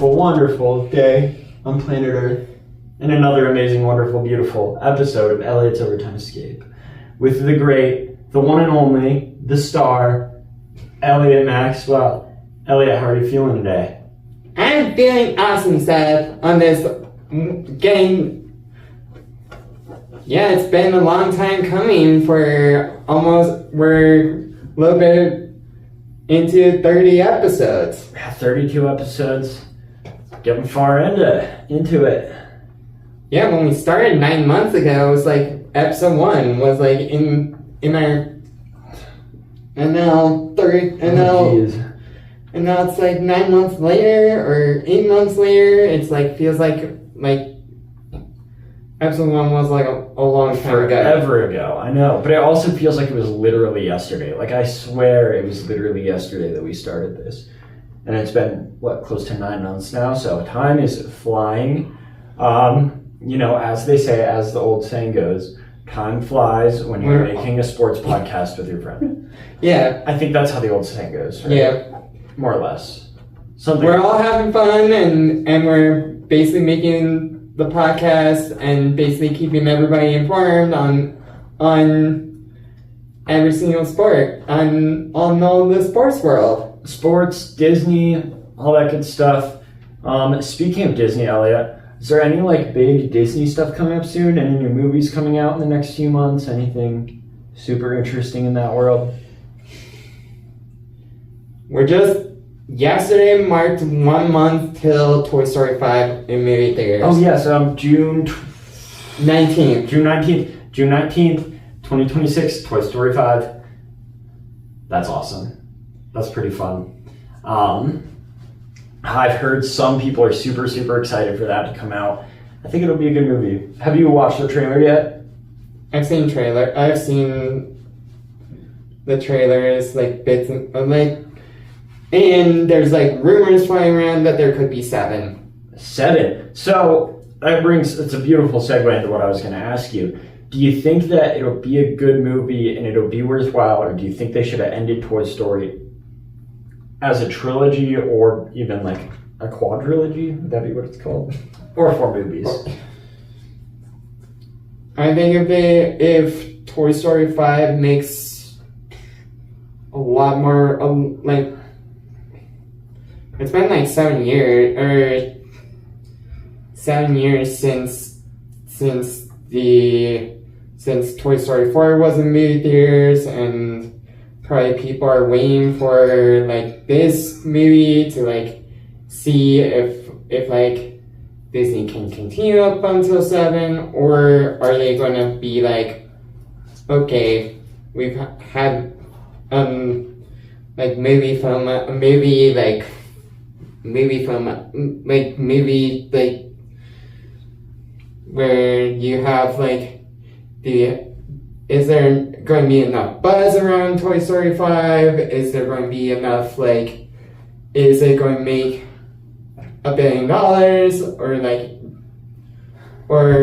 wonderful, wonderful day on planet Earth and another amazing, wonderful, beautiful episode of Elliott's Overtime Escape with the great, the one and only, the star, Elliott Maxwell. Elliott, how are you feeling today? I'm feeling awesome, Seth, on this game. Yeah, it's been a long time coming we're a little bit into 30 episodes. Yeah, 32 episodes. Getting far into it. Yeah, when we started 9 months ago, it was like episode 1 was like in our, and now it's like 9 months later or 8 months later. It's like feels like episode 1 was like a long time ago. Forever ago, I know. But it also feels like it was literally yesterday. Like, I swear it was literally yesterday that we started this. And it's been, close to 9 months now, so time is flying. As they say, as the old saying goes, time flies when you're making a sports podcast with your friend. Yeah. I think that's how the old saying goes, right? Yeah. More or less. We're all having fun, and we're basically making the podcast and basically keeping everybody informed on every single sport, on all the sports world. Sports, Disney, all that good stuff. Speaking of Disney, Elliott, is there any big Disney stuff coming up soon? Any new movies coming out in the next few months? Anything super interesting in that world? Yesterday marked 1 month till Toy Story 5 in movie theaters. Oh yes, June 19th. June 19th, 2026, Toy Story 5. That's awesome. That's pretty fun. I've heard some people are super, super excited for that to come out. I think it'll be a good movie. Have you watched the trailer yet? I've seen the trailer. I've seen the trailers, bits of, and there's rumors flying around that there could be 7. 7. So it's a beautiful segue into what I was going to ask you. Do you think that it'll be a good movie and it'll be worthwhile, or do you think they should have ended Toy Story as a trilogy or even a quadrilogy? Would that be what it's called? Or 4 movies? I think if Toy Story 5 makes a lot more, it's been 7 years, 7 years since Toy Story 4 was in movie theaters, and probably people are waiting for this movie to see if Disney can continue up until 7, or are they going to be okay, we've had movie where you have is there going to be enough buzz around Toy Story 5? Is there going to be enough is it going to make $1 billion or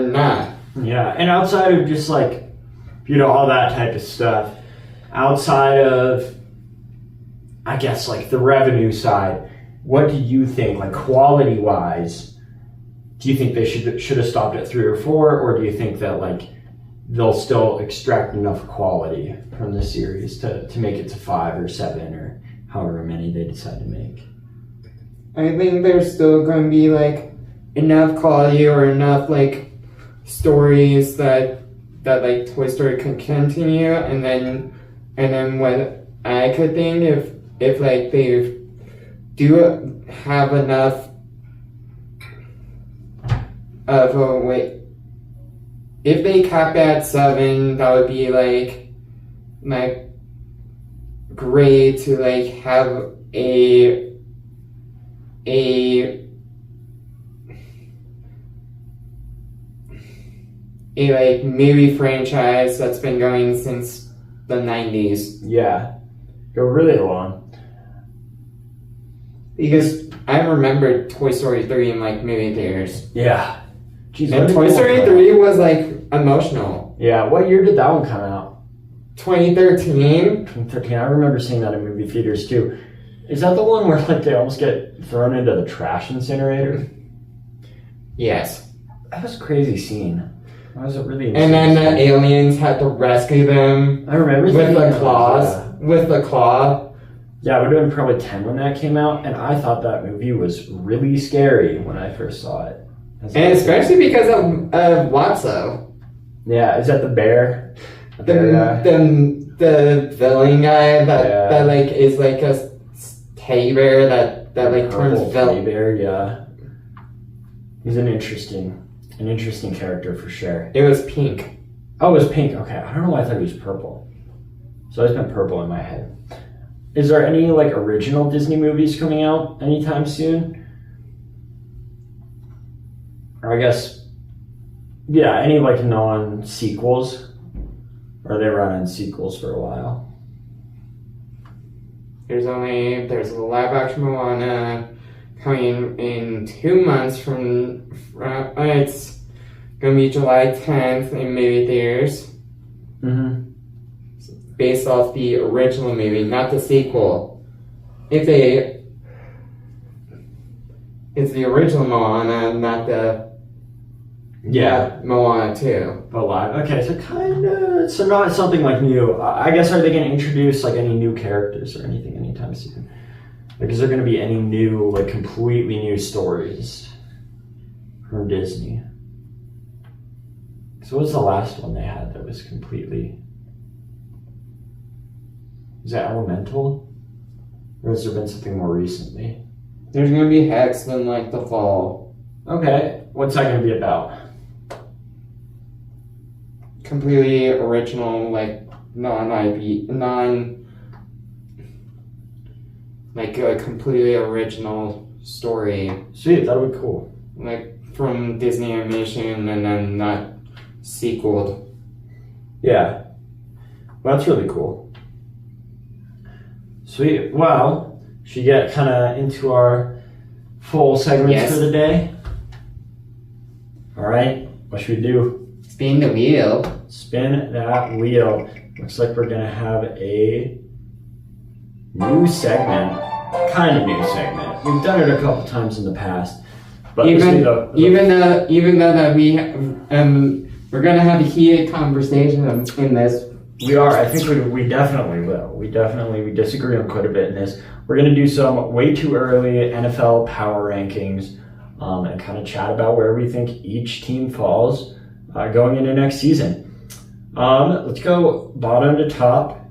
not? Yeah, and outside of just all that type of stuff, outside of I guess the revenue side, what do you think, quality wise? Do you think they should have stopped at 3 or 4, or do you think that they'll still extract enough quality from the series to make it to 5 or 7 or however many they decide to make? I think there's still going to be enough quality or enough stories that Toy Story can continue, and then what I could think if they do have enough of a way, if they cap at 7, that would be great to have a movie franchise that's been going since the 90s. Yeah, go really long. Because I remember Toy Story 3 in movie theaters. Yeah. Jeez, and Toy Story 3 was emotional. Yeah, what year did that one come out? 2013. 2013. I remember seeing that in movie theaters too. Is that the one where like they almost get thrown into the trash incinerator? Yes. That was a crazy scene. That was a really And then the aliens had to rescue them I remember with thinking the claws. With the claw. Yeah, I would have been probably 10 when that came out, and I thought that movie was really scary when I first saw it. And especially because of Watso. Yeah, is that the bear? The villain guy that like is like a teddy bear that like turns teddy bear, yeah. He's an interesting character for sure. It was pink. Oh, it was pink. Okay, I don't know why I thought it was purple. So it's been purple in my head. Is there any like original Disney movies coming out anytime soon? Or I guess, yeah, any like non-sequels? Or are they running sequels for a while? There's a live action Moana coming in 2 months from it's gonna be July 10th in movie theaters. Mm-hmm. Based off the original movie, not the sequel. It's the original Moana, not the Moana 2. But live. Okay, so not something like new. I guess are they going to introduce like any new characters or anything anytime soon? Like, is there going to be any new, like, completely new stories from Disney? So what's the last one they had that was completely? Is that Elemental? Or has there been something more recently? There's gonna be Hex in like the fall. Okay. What's that gonna be about? Completely original, like like a completely original story. Sweet, that would be cool. Like from Disney animation and then not sequeled. Yeah. Well, that's really cool. Sweet. Well, should we get kind of into our full segments for the day? All right. What should we do? Spin the wheel. Spin that wheel. Looks like we're going to have a new segment. Kind of new segment. We've done it a couple times in the past. But even though that we're going to have a heated conversation in this. We are. I think we definitely will. We disagree on quite a bit in this. We're going to do some way too early NFL power rankings and kind of chat about where we think each team falls going into next season. Let's go bottom to top.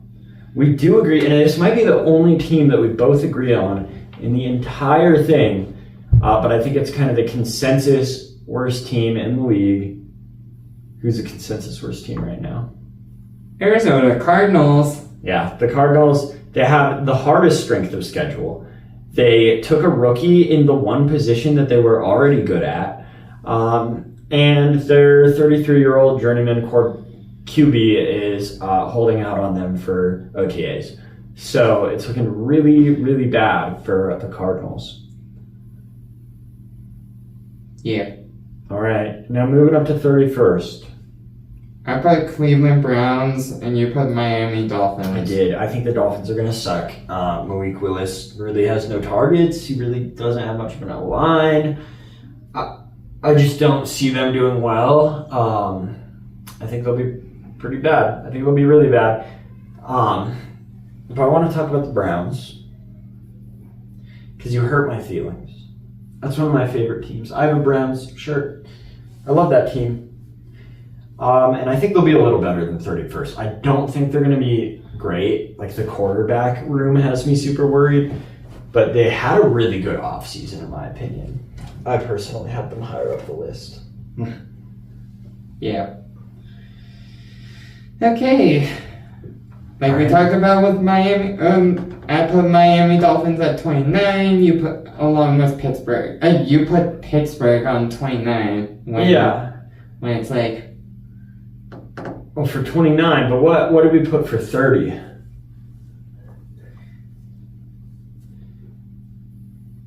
We do agree, and this might be the only team that we both agree on in the entire thing, but I think it's kind of the consensus worst team in the league. Who's the consensus worst team right now? Arizona Cardinals. Yeah, the Cardinals, they have the hardest strength of schedule. They took a rookie in the one position that they were already good at, and their 33-year-old journeyman QB is holding out on them for OTAs. So it's looking really, really bad for the Cardinals. Yeah. All right, now moving up to 31st. I put Cleveland Browns, and you put Miami Dolphins. I did. I think the Dolphins are going to suck. Malik Willis really has no targets. He really doesn't have much of an line. I just don't see them doing well. I think they'll be pretty bad. I think they'll be really bad. But I want to talk about the Browns because you hurt my feelings. That's one of my favorite teams. I have a Browns shirt. I love that team. And I think they'll be a little better than 31st. I don't think they're going to be great. Like, the quarterback room has me super worried. But they had a really good offseason, in my opinion. I personally have them higher up the list. Yeah. Okay. Like we talked about with Miami, I put Miami Dolphins at 29. You put along with Pittsburgh. You put Pittsburgh on 29. When it's like. Well, for 29, but what did we put for 30?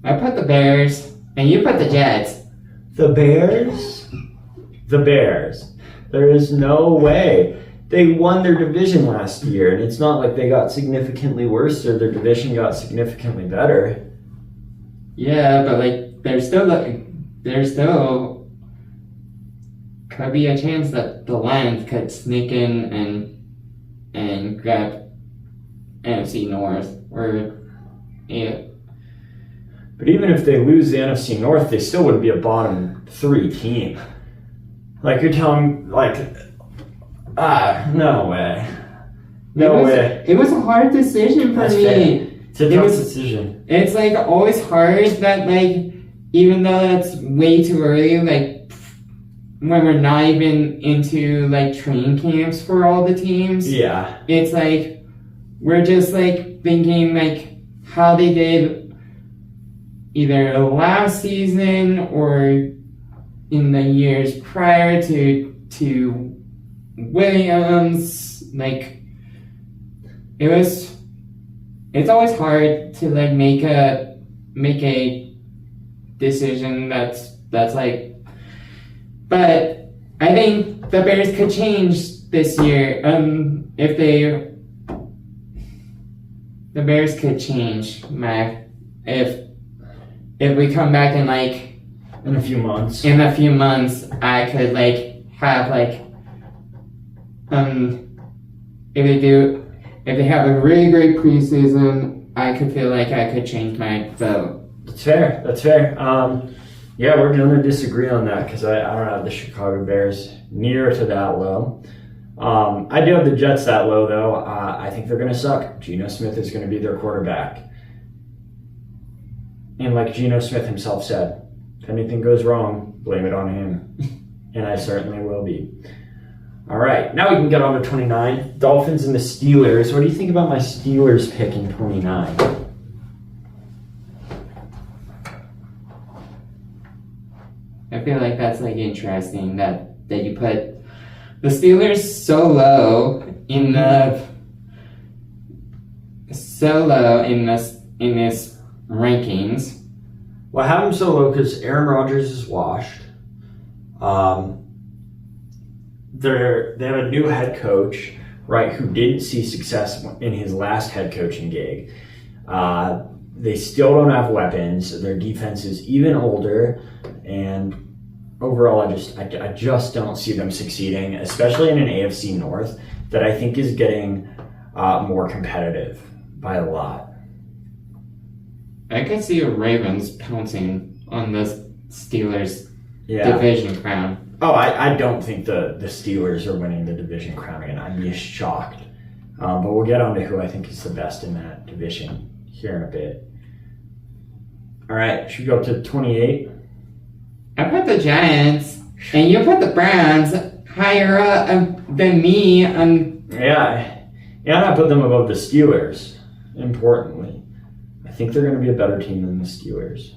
I put the Bears, and you put the Jets. The Bears? The Bears. There is no way. they won their division last year, and it's not like they got significantly worse or their division got significantly better. Yeah, but like there's still could be a chance that the Lions could sneak in and grab NFC North or yeah. But even if they lose the NFC North, they still wouldn't be a bottom 3 team. Like you're telling, like, no way. No way. It was a hard decision for me. Fair. It's a tough decision. It's like always hard that like, even though that's way too early, like when we're not even into like training camps for all the teams. Yeah. It's like, we're just like thinking like how they did either last season or in the years prior to Williams. Like it's always hard to like make a decision that's like, but I think the Bears could change this year. The Bears could change, Mac, if we come back in like in a few months. In a few months, I could like have like if they have a really great preseason, I could feel like I could change my vote. That's fair. That's fair. Yeah, we're going to disagree on that because I don't have the Chicago Bears near to that low. I do have the Jets that low, though. I think they're going to suck. Geno Smith is going to be their quarterback. And like Geno Smith himself said, if anything goes wrong, blame it on him. And I certainly will be. All right, now we can get on to 29. Dolphins and the Steelers. What do you think about my Steelers pick in 29? I feel like that's like interesting that you put the Steelers so low in this rankings. Well, I have them so low because Aaron Rodgers is washed. They have a new head coach, right, who didn't see success in his last head coaching gig. They still don't have weapons. Their defense is even older, and overall, I just don't see them succeeding, especially in an AFC North that I think is getting more competitive by a lot. I could see the Ravens pouncing on the Steelers division crown. Oh, I don't think the Steelers are winning the division crown again. I'd be shocked. But we'll get on to who I think is the best in that division here in a bit. All right, should we go up to 28? I put the Giants, and you put the Browns higher up than me. Yeah, and I put them above the Steelers, importantly. I think they're going to be a better team than the Steelers.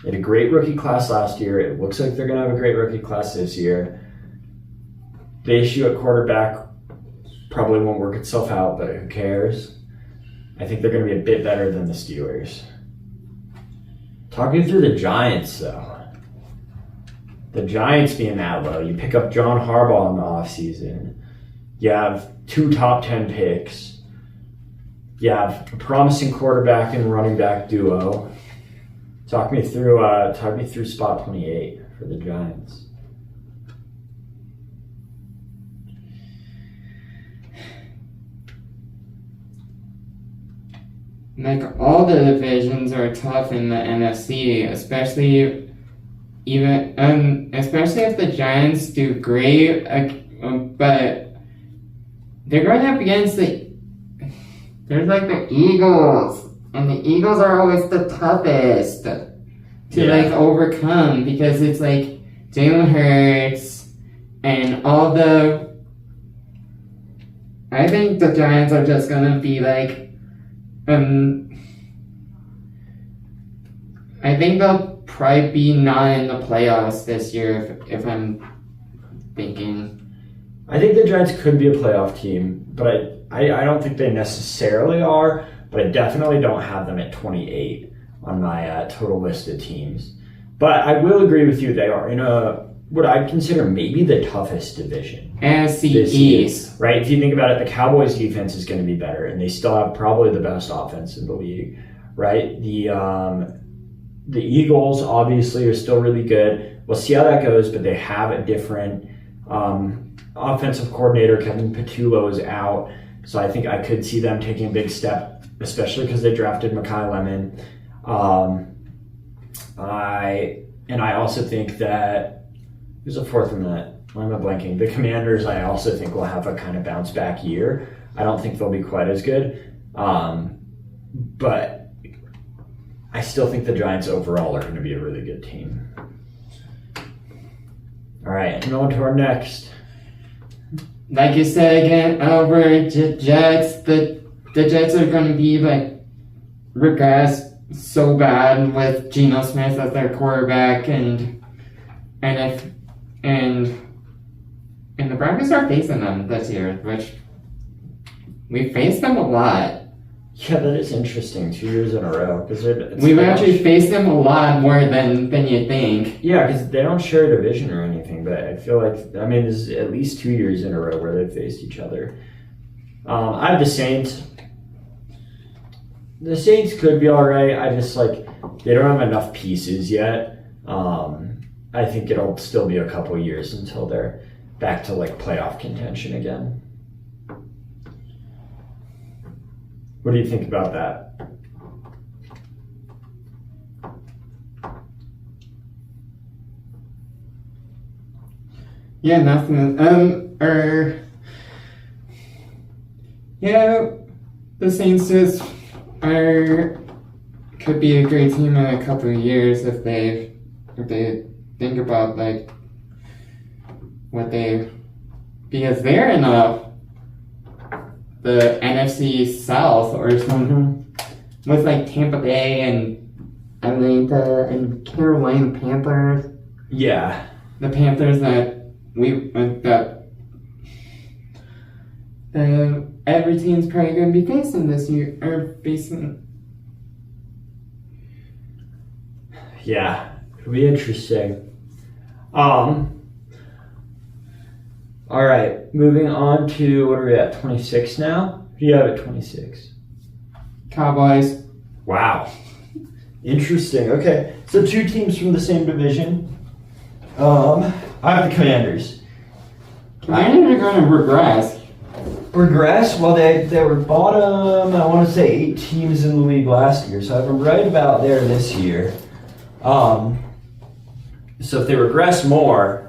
They had a great rookie class last year. It looks like they're going to have a great rookie class this year. The issue at quarterback probably won't work itself out, but who cares? I think they're going to be a bit better than the Steelers. Talking through the Giants, though. The Giants being that low. You pick up John Harbaugh in the offseason. You have 2 top 10 picks. You have a promising quarterback and running back duo. Talk me through spot 28 for the Giants. Like all the divisions are tough in the NFC, especially if the Giants do great, but they're going up against there's like the Eagles, and the Eagles are always the toughest to like overcome because it's like Jalen Hurts and all the. I think the Giants are just gonna be like, I think they'll probably be not in the playoffs this year if I'm thinking. I think the Giants could be a playoff team, but I don't think they necessarily are, but I definitely don't have them at 28 on my total list of teams. But I will agree with you, they are in a what I'd consider maybe the toughest division. NFC this year, East. right? If you think about it, the Cowboys' defense is going to be better, and they still have probably the best offense in the league, right? The Eagles obviously are still really good. We'll see how that goes, but they have a different offensive coordinator. Kevin Patullo is out, so I think I could see them taking a big step, especially because they drafted Mekhi Lemon. I also think that there's a fourth in that. Why am I blanking? The Commanders, I also think, will have a kind of bounce back year. I don't think they'll be quite as good, but I still think the Giants overall are going to be a really good team. All right, and on to our next. Like you said again, over Jets. The Jets are going to be like regress so bad with Geno Smith as their quarterback, and the Broncos are facing them this year, which we faced them a lot. Yeah, that is interesting. 2 years in a row. We've actually faced them a lot more than you think. Yeah, because they don't share a division or anything, but I feel like, this is at least 2 years in a row where they've faced each other. I have the Saints. The Saints could be all right. I just, they don't have enough pieces yet. I think it'll still be a couple years until they're back to, playoff contention again. What do you think about that? Yeah, nothing. The Saints just could be a great team in a couple of years if they think about what they, because they're in the NFC South or something with Tampa Bay and Atlanta and Carolina Panthers. Yeah, the Panthers that every team's probably going to be facing this year, or facing. Yeah, it'll be interesting. All right, moving on to, what are we at, 26 now? Who do you have at 26? Cowboys. Wow. Interesting. Okay, so two teams from the same division. I have the Commanders. Commanders are going to regress. Regress? Well, they were bottom, I want to say 8 teams in the league last year, so I have them right about there this year. So if they regress more,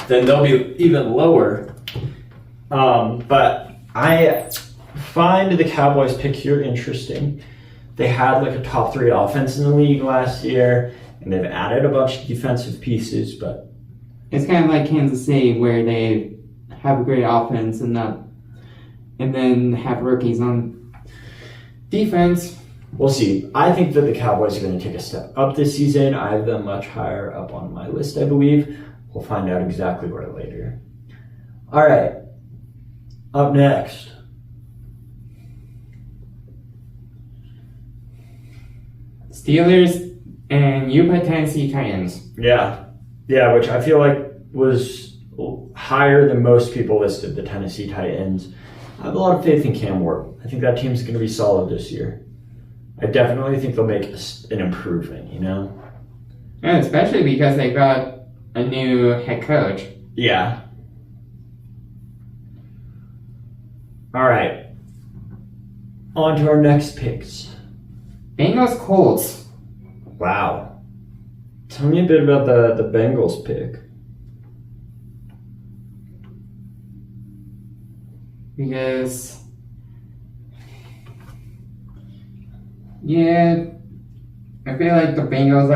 then they'll be even lower. But I find the Cowboys pick here interesting. They had a top 3 offense in the league last year, and they've added a bunch of defensive pieces, but it's kind of like Kansas City, where they have a great offense and then have rookies on defense. We'll see. I think that the Cowboys are going to take a step up this season. I have them much higher up on my list, I believe. We'll find out exactly where later. All right. Up next. Steelers and you put Tennessee Titans. Yeah, which I feel like was higher than most people listed, the Tennessee Titans. I have a lot of faith in Cam Ward. I think that team's going to be solid this year. I definitely think they'll make an improvement, And especially because they got a new head coach. Yeah. All right. On to our next picks. Bengals Colts. Wow. Tell me a bit about the Bengals pick. Because, I feel like the Bengals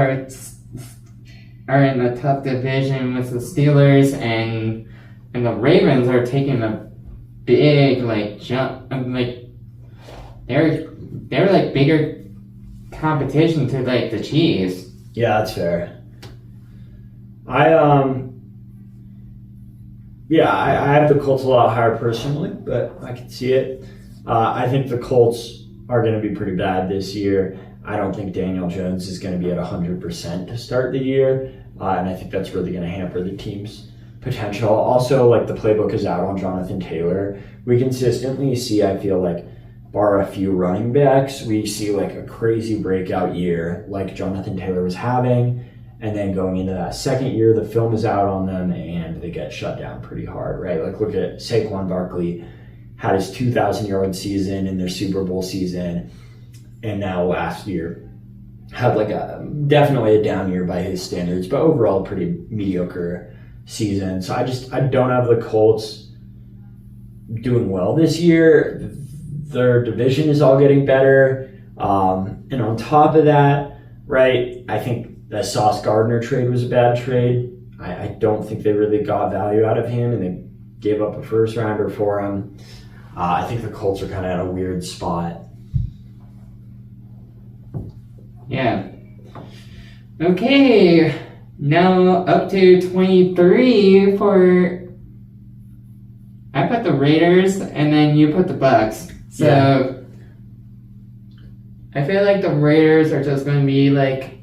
are in a tough division with the Steelers, and the Ravens are taking a big jump. They're bigger competition to the Chiefs. Yeah, that's fair. I have the Colts a lot higher personally, but I can see it. I think the Colts are going to be pretty bad this year. I don't think Daniel Jones is going to be at 100% to start the year, and I think that's really going to hamper the team's potential. Also, like, the playbook is out on Jonathan Taylor. We consistently see, I feel like, bar a few running backs, we see like a crazy breakout year like Jonathan Taylor was having, and then going into that second year, the film is out on them and they get shut down pretty hard, right? Like, look at Saquon Barkley, had his 2,000-yard season in their Super Bowl season, and now last year had like definitely a down year by his standards, but overall pretty mediocre season. So I don't have the Colts doing well this year. Their division is all getting better. And on top of that, right, I think the Sauce Gardner trade was a bad trade. I don't think they really got value out of him, and they gave up a first rounder for him. I think the Colts are kind of at a weird spot. Yeah. Okay. Now up to 23 for... I put the Raiders, and then you put the Bucks. So, yeah. I feel like the Raiders are just going to be like,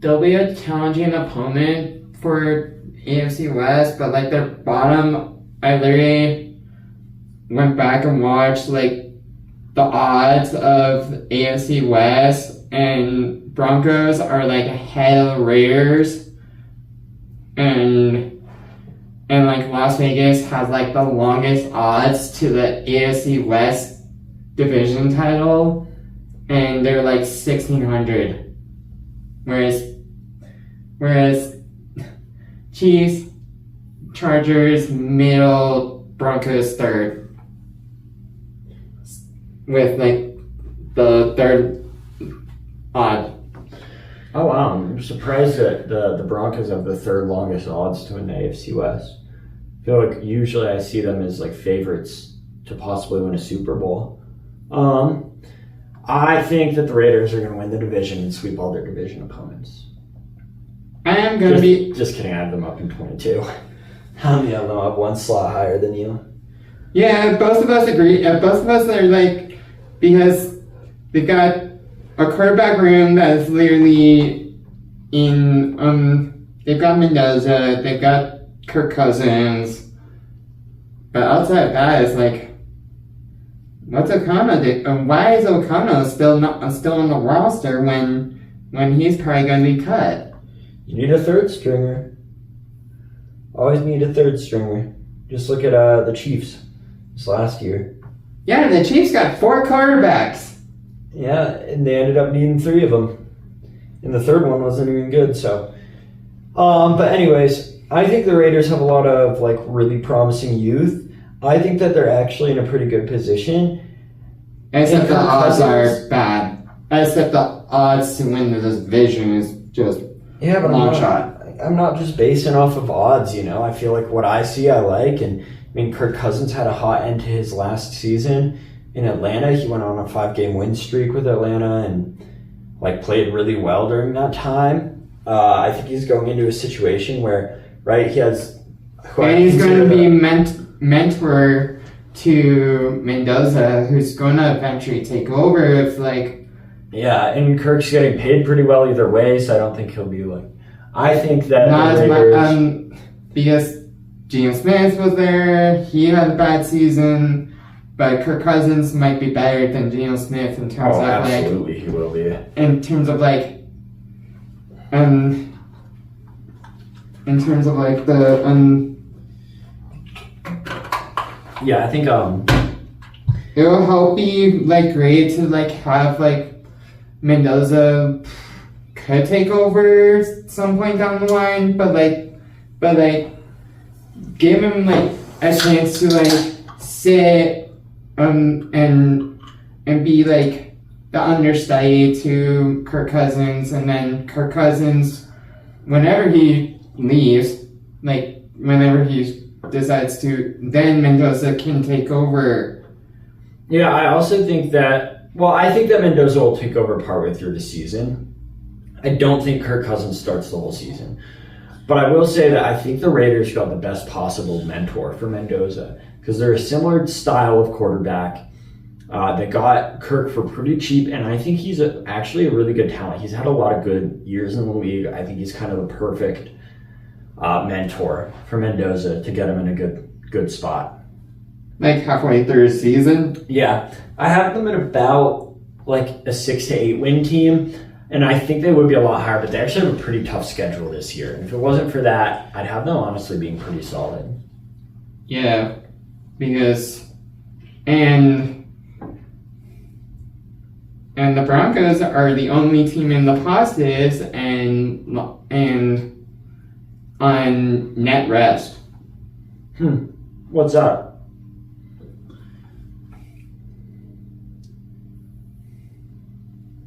they'll be a challenging opponent for AFC West, but like their bottom, I literally went back and watched like the odds of AFC West, and Broncos are like ahead of the Raiders, and like Las Vegas has like the longest odds to the AFC West division title, and they're like 1,600. Whereas Chiefs, Chargers, middle, Broncos third. With like the third odd. Oh wow, I'm surprised that the Broncos have the third longest odds to win the AFC West. I feel like usually I see them as like favorites to possibly win a Super Bowl. I think that the Raiders are going to win the division and sweep all their division opponents. I am going to be... Just kidding, I have them up in 22. How many of them up one slot higher than you? Yeah, both of us agree. Both of us are like... Because they've got a quarterback room that is literally in... they've got Mendoza, they've got Kirk Cousins. But outside of that, it's like... What's O'Connell? Why is O'Connell still on the roster when he's probably going to be cut? You need a third stringer. Always need a third stringer. Just look at the Chiefs this last year. Yeah, the Chiefs got 4 quarterbacks. Yeah, and they ended up needing 3 of them. And the third one wasn't even good, so. But anyways, I think the Raiders have a lot of like really promising youth. I think that they're actually in a pretty good position. Except the odds are bad. Except the odds to win the division is just but long shot. I'm not just basing off of odds, you know. I feel like what I see I like. And I mean, Kirk Cousins had a hot end to his last season in Atlanta. He went on a 5-game win streak with Atlanta and like played really well during that time. I think he's going into a situation where, right, he has... And he's going to be mentor to Mendoza, who's going to eventually take over if like... Yeah, and Kirk's getting paid pretty well either way, so I don't think he'll be like... I think that not as much, because Geno Smith was there, he had a bad season, but Kirk Cousins might be better than Geno Smith in terms of absolutely, like... he will be. In terms of like... in terms of like the... Yeah, I think it will help be like great to like have like Mendoza could take over some point down the line, but give him like a chance to like sit and be like the understudy to Kirk Cousins, and then Kirk Cousins, whenever he leaves, like whenever he decides to, then Mendoza can take over. Yeah, I also think that, I think that Mendoza will take over partway through the season. I don't think Kirk Cousins starts the whole season. But I will say that I think the Raiders got the best possible mentor for Mendoza because they're a similar style of quarterback. They got Kirk for pretty cheap, and I think he's actually a really good talent. He's had a lot of good years in the league. I think he's kind of the perfect mentor for Mendoza to get him in a good spot. Like halfway through the season? Yeah, I have them at about like a 6 to 8 win team, and I think they would be a lot higher, but they actually have a pretty tough schedule this year. And if it wasn't for that, I'd have them honestly being pretty solid. Yeah, because and the Broncos are the only team in the positives and on net rest. What's that?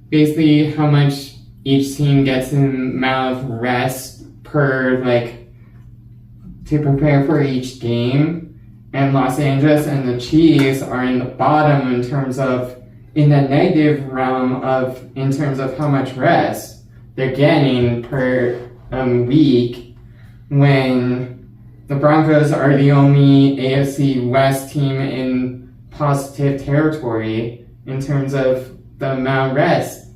Basically, how much each team gets in amount of rest per to prepare for each game. And Los Angeles and the Chiefs are in the bottom in the negative realm in terms of how much rest they're getting per week, when the Broncos are the only AFC West team in positive territory in terms of the amount of rest.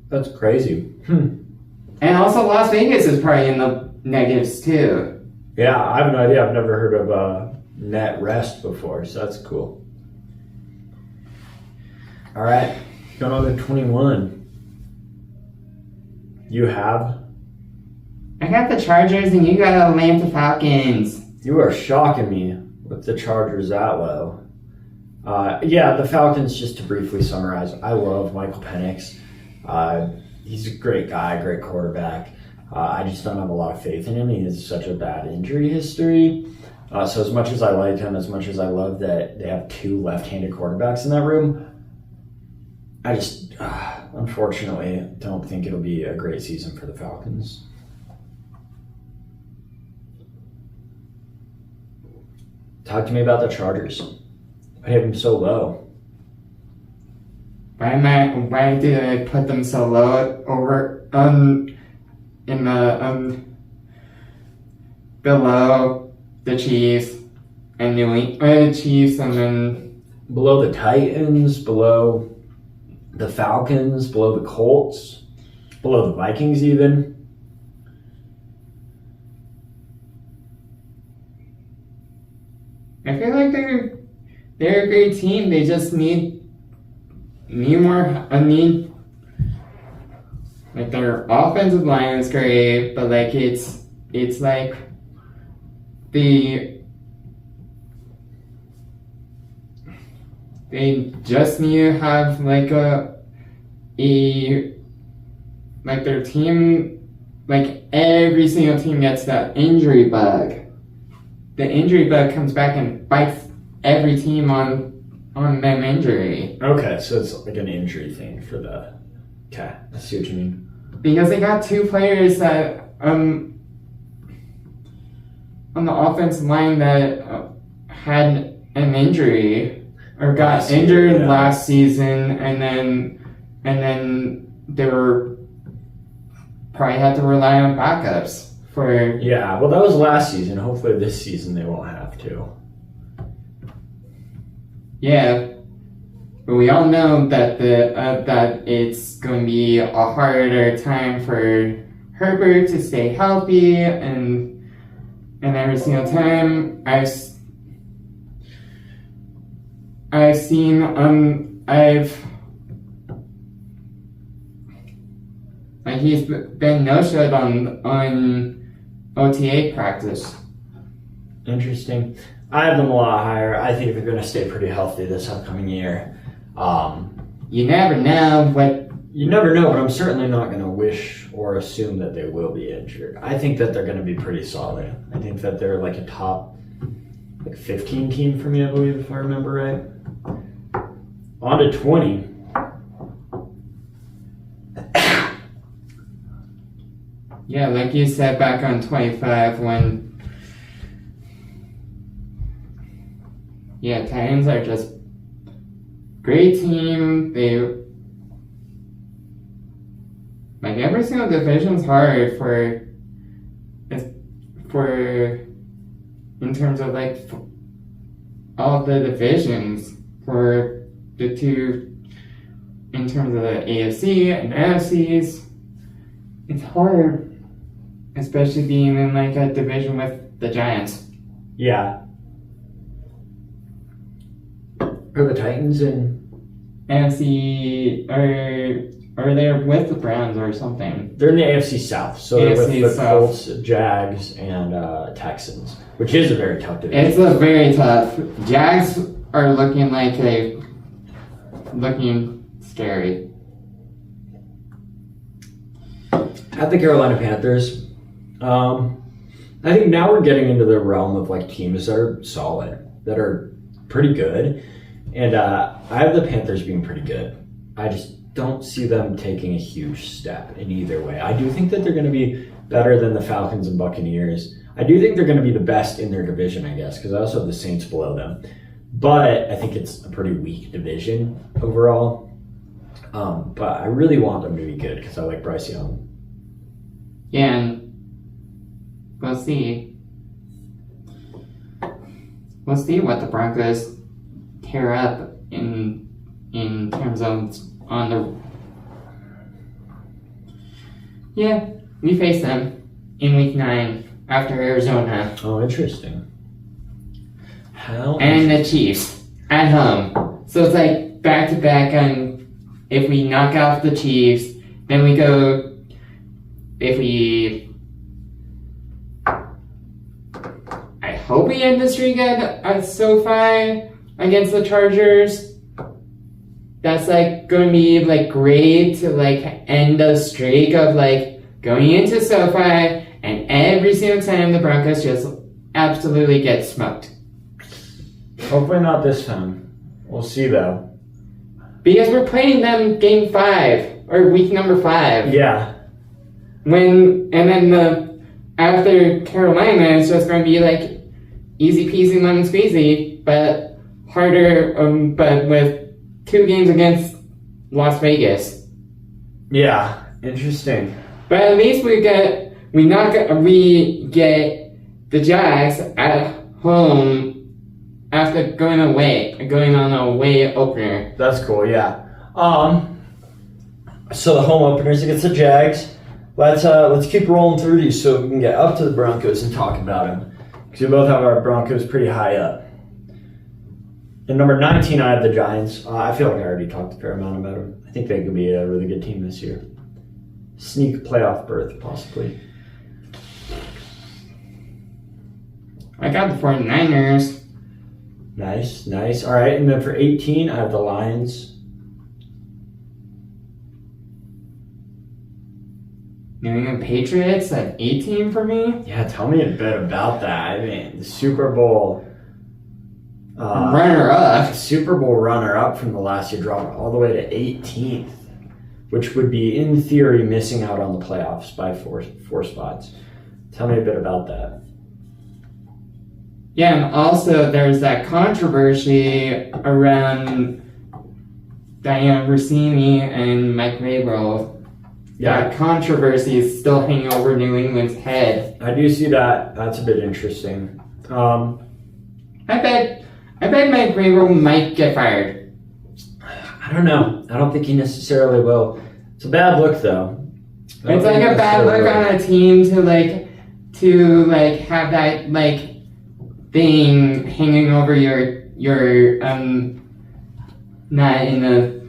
That's crazy. And also Las Vegas is probably in the negatives too. Yeah, I have no idea. I've never heard of net rest before, so that's cool. All right, going on to 21. You have? I got the Chargers and you got Atlanta Falcons. You are shocking me with the Chargers that low. Yeah, the Falcons, just to briefly summarize, I love Michael Penix. He's a great guy, great quarterback. I just don't have a lot of faith in him. He has such a bad injury history. So as much as I like him, as much as I love that they have 2 left-handed quarterbacks in that room, I just, unfortunately, don't think it'll be a great season for the Falcons. Talk to me about the Chargers. I have them so low. Why did I put them so low over in the below the Chiefs and New England Chiefs, and then below the Titans, below the Falcons, below the Colts, below the Vikings even? I feel like they're a great team. They just need like their offensive line is great, but like it's like they just need to have like their team, like every single team gets that injury bug. The injury bug comes back and bites every team on them injury. Okay, so it's like an injury thing for the... Okay, I see what you mean. Because they got 2 players that on the offensive line that had an injury or got injured last season, and then they were probably had to rely on backups for. Yeah, well, that was last season. Hopefully this season they won't have to. Yeah, but we all know that that it's going to be a harder time for Herbert to stay healthy, and every single time he's been no-showed on OTA practice. Interesting. I have them a lot higher. I think they're going to stay pretty healthy this upcoming year. You never know, but I'm certainly not going to wish or assume that they will be injured. I think that they're going to be pretty solid. I think that they're like a top 15 team for me, I believe, if I remember right. On to 20. Yeah, like you said back on 25 when... Yeah, Titans are just great team. They like every single division's hard for in terms of like all of the divisions. for the two in terms of the AFC and NFCs. It's hard, especially being in like a division with the Giants. Yeah. Are the Titans in NFC or they're with the Browns or something. They're in the AFC South, so they're with AFC the South. Colts, Jags, and Texans, which is a very tough division. It's a very tough. Jags are looking scary. At the Carolina Panthers, I think now we're getting into the realm of like teams that are solid, that are pretty good, and I have the Panthers being pretty good. I just don't see them taking a huge step in either way. I do think that they're going to be better than the Falcons and Buccaneers. I do think they're going to be the best in their division, I guess, because I also have the Saints below them. But I think it's a pretty weak division overall. But I really want them to be good because I like Bryce Young. Yeah, and we'll see. We'll see what the Broncos tear up in terms of on the. Yeah, we face them in week 9 after Arizona. Oh, interesting. And the Chiefs at home. So it's like back to back on if we knock out the Chiefs, then we go if we I hope we end the streak at SoFi against the Chargers. That's like going to be like great to like end a streak of like going into SoFi and every single time the Broncos just absolutely get smoked. Hopefully not this time. We'll see though. Because we're playing them game 5 or week number 5. Yeah. After Carolina, it's just going to be like easy peasy lemon squeezy, but harder. But with 2 games against Las Vegas. Yeah. Interesting. But at least we get the Jags at home after going on a away opener. That's cool. Yeah. So the home openers against the Jags. Let's keep rolling through these so we can get up to the Broncos and talk about them. Because we both have our Broncos pretty high up. And number 19, I have the Giants. I feel like I already talked a fair amount about them. I think they could be a really good team this year. Sneak playoff berth, possibly. I got the 49ers. Nice. All right, and then for 18, I have the Lions. New England Patriots at 18 for me. Yeah, tell me a bit about that. I mean, the Super Bowl runner-up. Super Bowl runner-up from the last year, dropped all the way to 18th, which would be, in theory, missing out on the playoffs by four spots. Tell me a bit about that. Yeah, and also there's that controversy around Diana Rossini and Mike Vrabel. Yeah. That controversy is still hanging over New England's head. I do see that. That's a bit interesting. I bet Mike Vrabel might get fired. I don't know. I don't think he necessarily will. It's a bad look, though. It's like a bad look on a team to have that like thing hanging over your not in the.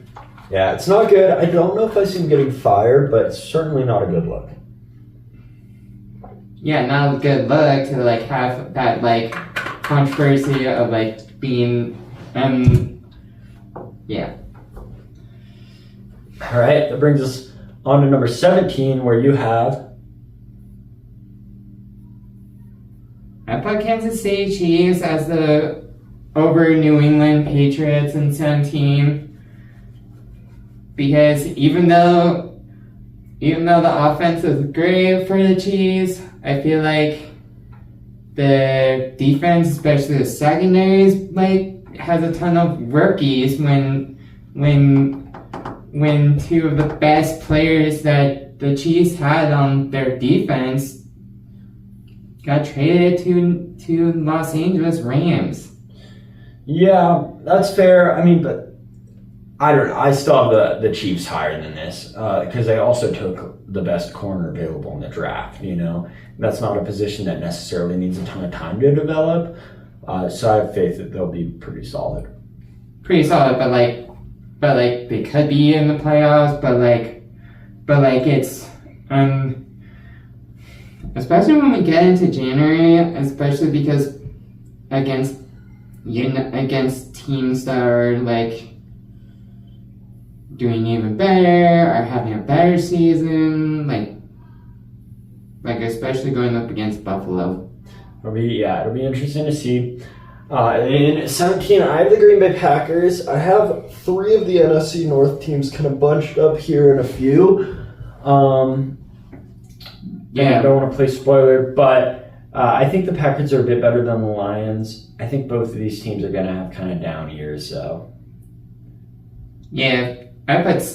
Yeah, it's not good. I don't know if I see him getting fired, but it's certainly not a good look. Yeah, not a good look to like have that like controversy of like being yeah. All right, that brings us on to number 17, where you have. I put Kansas City Chiefs as the over New England Patriots in 17. Because even though the offense is great for the Chiefs, I feel like the defense, especially the secondaries, like has a ton of rookies when 2 of the best players that the Chiefs had on their defense got traded to Los Angeles Rams. Yeah, that's fair. I mean, but I don't know. I still have the Chiefs higher than this because they also took the best corner available in the draft. That's not a position that necessarily needs a ton of time to develop. So I have faith that they'll be pretty solid. Pretty solid, but they could be in the playoffs, but it's especially when we get into January, especially because against teams that are doing even better or having a better season, like especially going up against Buffalo. It'll be interesting to see. In 17, I have the Green Bay Packers. I have 3 of the NFC North teams kind of bunched up here in a few. I don't want to play spoiler, but I think the Packers are a bit better than the Lions. I think both of these teams are going to have kind of down years, so. Yeah, I put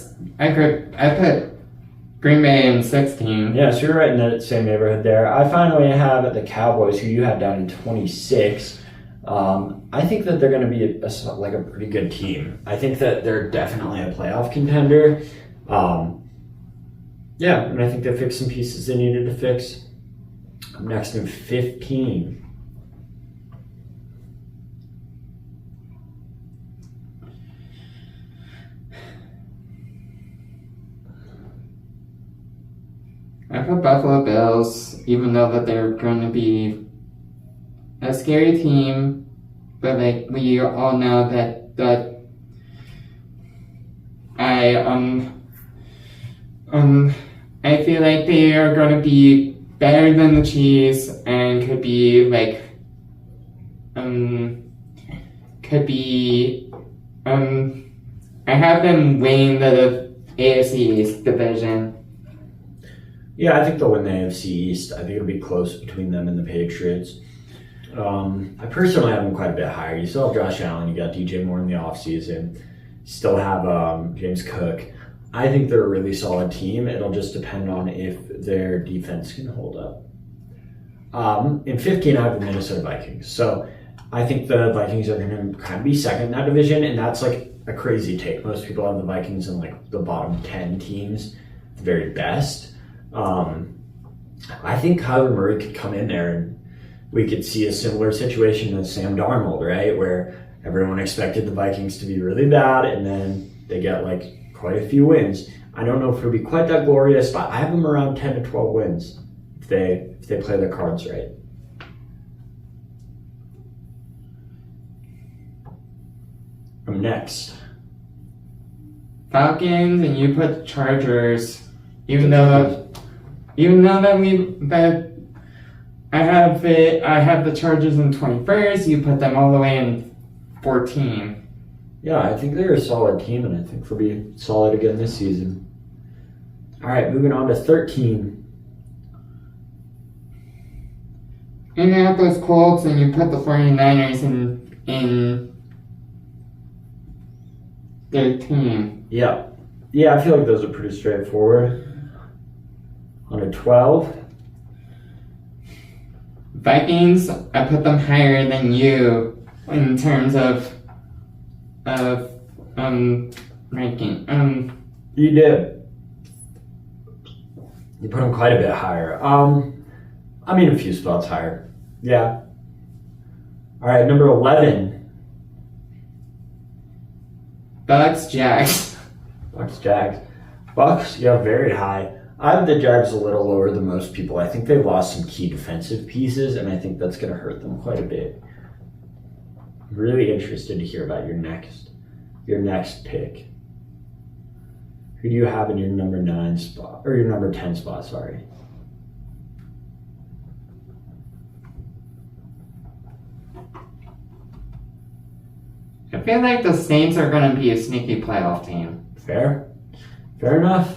Green Bay in 16. Yeah, so you're right in that same neighborhood there. I finally have the Cowboys, who you had down in 26. I think that they're going to be a pretty good team. I think that they're definitely a playoff contender. And I think they fixed some pieces they needed to fix. I'm next in 15. I put Buffalo Bills, even though that they're going to be a scary team, but we all know that I feel like they are going to be better than the Chiefs and could be I have them winning the AFC East division. Yeah, I think they'll win the AFC East. I think it'll be close between them and the Patriots. I personally have them quite a bit higher. You still have Josh Allen. You got DJ Moore in the offseason. You still have James Cook. I think they're a really solid team. It'll just depend on if their defense can hold up. In 15, I have the Minnesota Vikings. So I think the Vikings are going to kind of be second in that division, and that's a crazy take. Most people have the Vikings in the bottom 10 teams, the very best. I think Kyler Murray could come in there and we could see a similar situation as Sam Darnold, right? Where everyone expected the Vikings to be really bad and then they get quite a few wins. I don't know if it'll be quite that glorious, but I have them around 10 to 12 wins if they play their cards right. I'm next. Falcons, and you put Chargers, even though I have the Chargers in 21st. You put them all the way in 14. Yeah, I think they're a solid team, and I think they'll be solid again this season. All right, moving on to 13. Indianapolis Colts, and you put the 49ers in 13. Yeah, I feel like those are pretty straightforward. On a 12. Vikings, I put them higher than you in terms of ranking. You did. You put them quite a bit higher. A few spots higher. Yeah. All right, number 11. Bucks, Jags. Bucks, yeah, very high. I have the Jags a little lower than most people. I think they've lost some key defensive pieces, and I think that's going to hurt them quite a bit. I'm really interested to hear about your next pick. Who do you have in your number 9 spot, or your number 10 spot, sorry? I feel like the Saints are going to be a sneaky playoff team. Fair enough.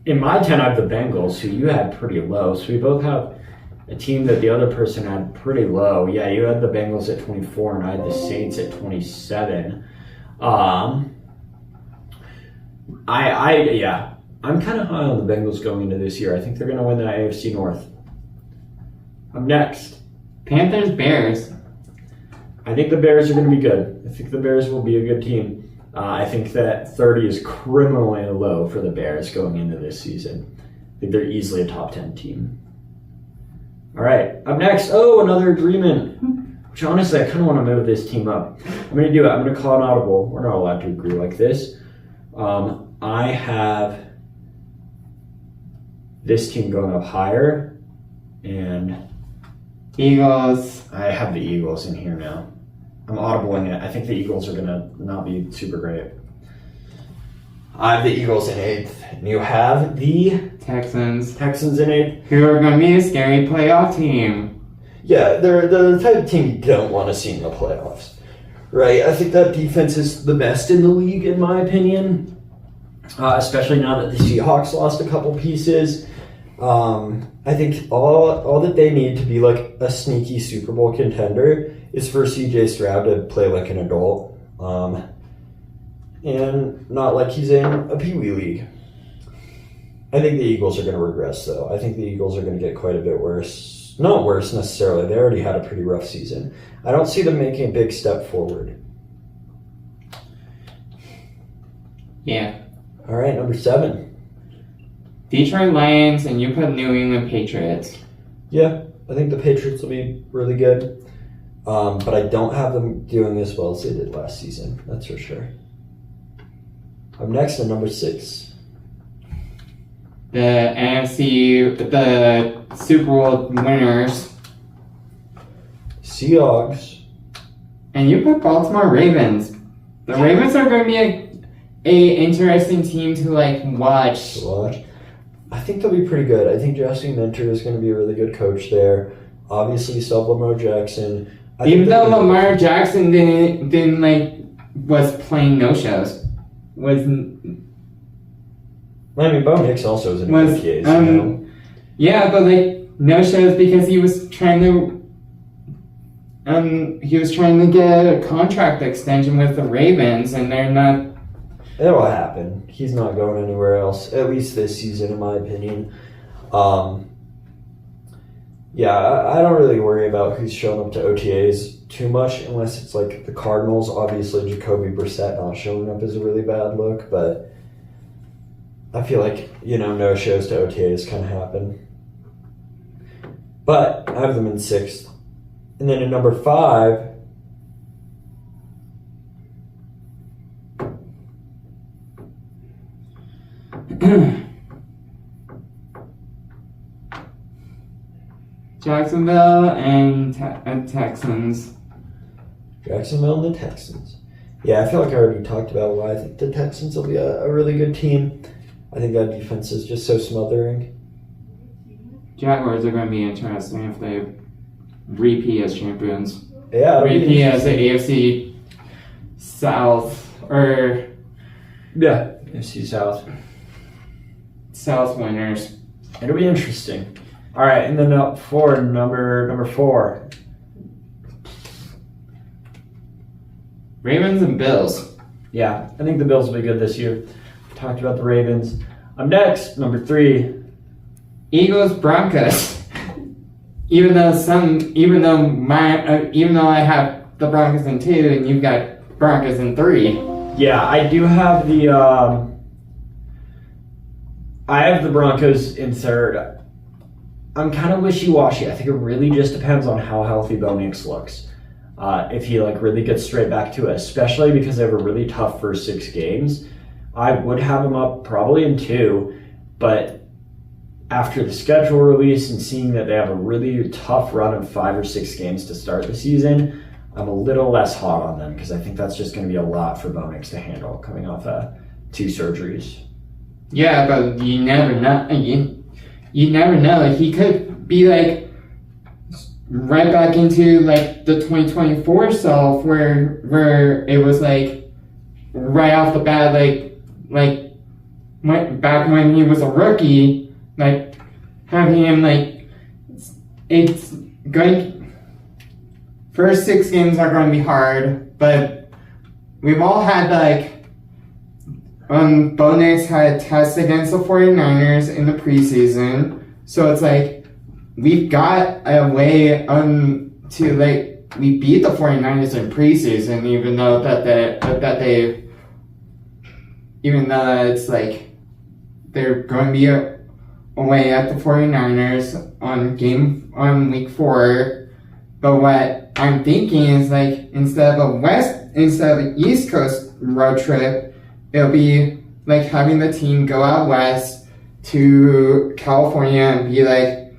In my 10, I have the Bengals, who you had pretty low. So we both have a team that the other person had pretty low. Yeah, you had the Bengals at 24, and I had the Saints at 27. I'm kind of high on the Bengals going into this year. I think they're going to win the AFC North. I'm next. Panthers, Bears. I think the Bears are going to be good. I think the Bears will be a good team. I think that 30 is criminally low for the Bears going into this season. I think they're easily a top 10 team. All right, up next. Oh, another agreement. Which honestly, I kind of want to move this team up. I'm going to do it. I'm going to call an audible. We're not allowed to agree like this. I have this team going up higher, and Eagles. I have the Eagles in here now. I'm audibling it. I think the Eagles are going to not be super great. I have the Eagles in 8th. And you have the Texans. Texans in 8th. Who are going to be a scary playoff team. Yeah, they're the type of team you don't want to see in the playoffs. Right? I think that defense is the best in the league, in my opinion. Especially now that the Seahawks lost a couple pieces. I think all that they need to be like a sneaky Super Bowl contender is for CJ Stroud to play like an adult. And not like he's in a Pee Wee league. I think the Eagles are going to regress, though. I think the Eagles are going to get quite a bit worse. Not worse necessarily. They already had a pretty rough season. I don't see them making a big step forward. Yeah. All right, number 7. Detroit Lions, and you put New England Patriots. Yeah, I think the Patriots will be really good. But I don't have them doing as well as they did last season. That's for sure. Up next at number 6. The NFC, the Super Bowl winners. Seahawks. And you put Baltimore Ravens. The Ravens are going to be a interesting team to like watch. I think they'll be pretty good. I think Jesse Minter is going to be a really good coach there. Obviously, still Lamar Jackson. Even though Lamar Jackson didn't like was playing no shows. I mean, Bo Nix also is in a good case, you know? Yeah, but like no shows because he was trying to get a contract extension with the Ravens, and they're not. It'll happen. He's not going anywhere else, at least this season, in my opinion. Yeah, I don't really worry about who's showing up to OTAs too much, unless it's like the Cardinals. Obviously, Jacoby Brissett not showing up is a really bad look, but I feel like, no shows to OTAs kind of happen. But I have them in 6th. And then in number 5, Jacksonville and Texans. Jacksonville and the Texans. Yeah, I feel like I already talked about why I think the Texans will be a really good team. I think that defense is just so smothering. Jaguars are going to be interesting if they repeat as champions. Yeah, repeat as the AFC South or AFC South winners. It'll be interesting. All right, and then up for number 4. Ravens and Bills. Yeah, I think the Bills will be good this year. Talked about the Ravens. Up next, number 3. Eagles Broncos. even though I have the Broncos in 2 and you've got Broncos in 3. Yeah, I do have the Broncos in 3rd. I'm kind of wishy-washy. I think it really just depends on how healthy Bo Nix looks. If he really gets straight back to it, especially because they have a really tough first 6 games. I would have him up probably in 2, but after the schedule release and seeing that they have a really tough run of 5 or 6 games to start the season, I'm a little less hot on them because I think that's just going to be a lot for Bo Nix to handle coming off 2 surgeries. Yeah, but you never know. You never know. He could be right back into the 2024 self where it was right off the bat back when he was a rookie, having him it's going. First 6 games are going to be hard, but we've all had Bo Nix had a test against the 49ers in the preseason, so it's we've got a way to we beat the 49ers in preseason, even though it's like they're going to be away at the 49ers on week 4. But what I'm thinking is like instead of an East Coast road trip, it'll be like having the team go out west to California and be like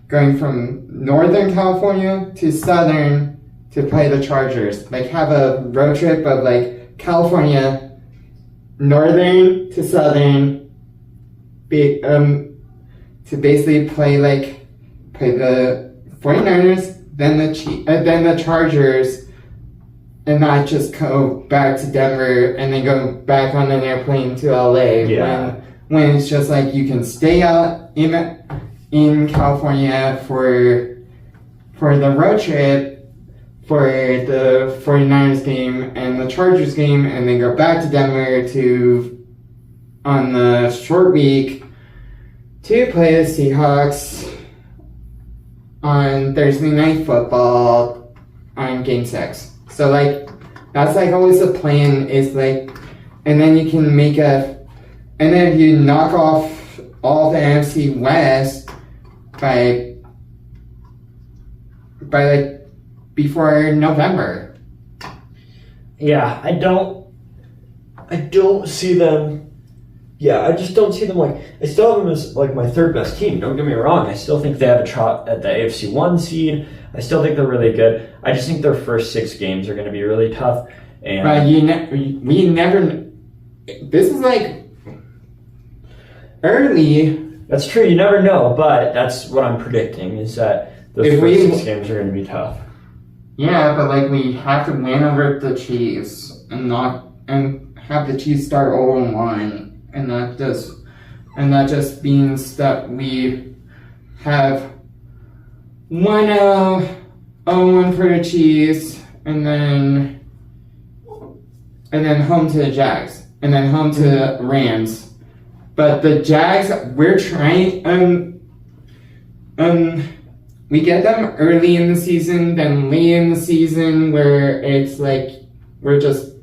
going from Northern California to Southern to play the Chargers. Like have a road trip of like California, Northern to Southern, to basically play the 49ers, then the Chargers, and not just go back to Denver and then go back on an airplane to LA. Yeah. When it's just like you can stay out in California for the road trip for the 49ers game and the Chargers game, and then go back to Denver on the short week to play the Seahawks on Thursday Night Football on Game 6. So, like, that's, like, always the plan is, like, and then you can and then if you knock off all the NFC West by like, before November. Yeah, I don't see them. Yeah, I just don't see them like. I still have them as like my third best team. Don't get me wrong. I still think they have a shot at the AFC 1 seed. I still think they're really good. I just think their first 6 games are going to be really tough. And but we never. This is like early. That's true. You never know, but that's what I'm predicting is that those first 6 games are going to be tough. Yeah, but like we have to win over the Chiefs and have the Chiefs start 0-1. And that just means that we have 1-0 for the Chiefs, and then home to the Jags, and then home to the Rams. But the Jags, we're trying. We get them early in the season, then late in the season, where it's like we're just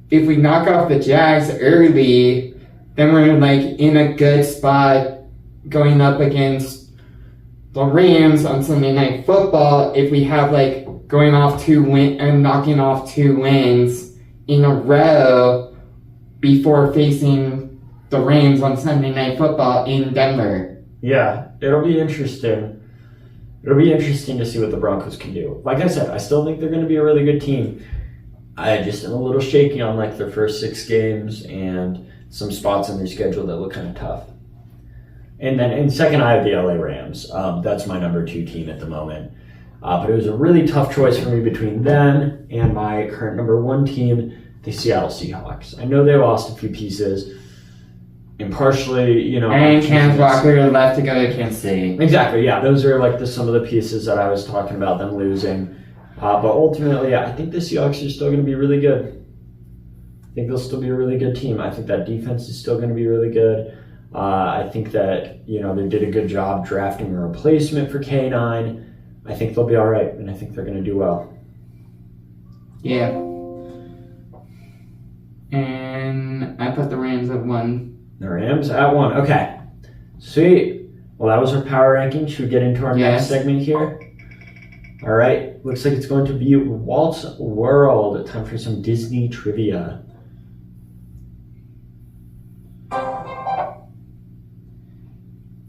if we knock off the Jags early, then we're like in a good spot going up against the Rams on Sunday Night Football. If we have like knocking off 2 wins in a row before facing the Rams on Sunday Night Football in Denver. Yeah, it'll be interesting. It'll be interesting to see what the Broncos can do. Like I said, I still think they're going to be a really good team. I just am a little shaky on like their first 6 games and some spots in their schedule that look kind of tough. And then in second, I have the LA Rams. That's my number 2 team at the moment. But it was a really tough choice for me between them and my current number 1 team, the Seattle Seahawks. I know they lost a few pieces, and partially, And Kenneth Walker left to go to Kansas City. Exactly, yeah. Those are like some of the pieces that I was talking about them losing. But ultimately, I think the Seahawks are still going to be really good. I think they'll still be a really good team. I think that defense is still going to be really good. I think that, they did a good job drafting a replacement for K9. I think they'll be all right, and I think they're going to do well. Yeah. And I put the Rams at 1. The Rams at 1. Okay. Sweet. Well, that was our power ranking. Should we get into our next segment here? All right. Looks like it's going to be Walt's World. Time for some Disney trivia.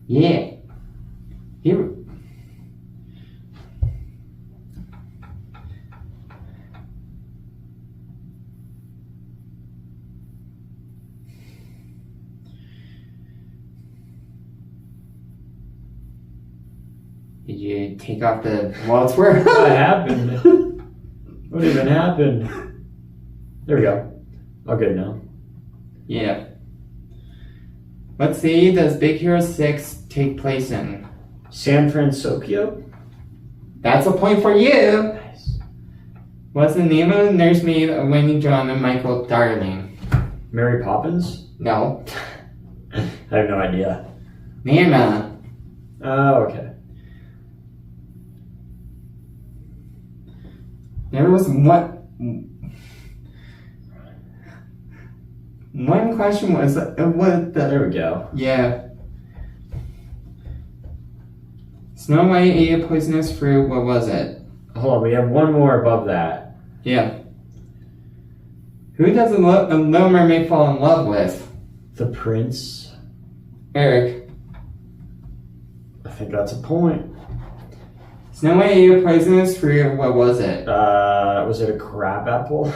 Yeah. Here. Did you take off the Walt's World? What happened? What even happened? There we go. All good now. Yeah. What city does Big Hero 6 take place in? San Francisco? That's a point for you. Nice. What's the name of the nursemaid of Wendy John and Michael Darling? Mary Poppins? No. I have no idea. Nana. Oh, okay. There was one question was what the There we go. yeah. Snow White ate a poisonous fruit. What was it? Hold on, we have one more above that. Yeah. Who does a Little Mermaid fall in love with? The prince. Eric. I think that's a point. Snow White ate a poisonous fruit. What was it? Was it a crab apple?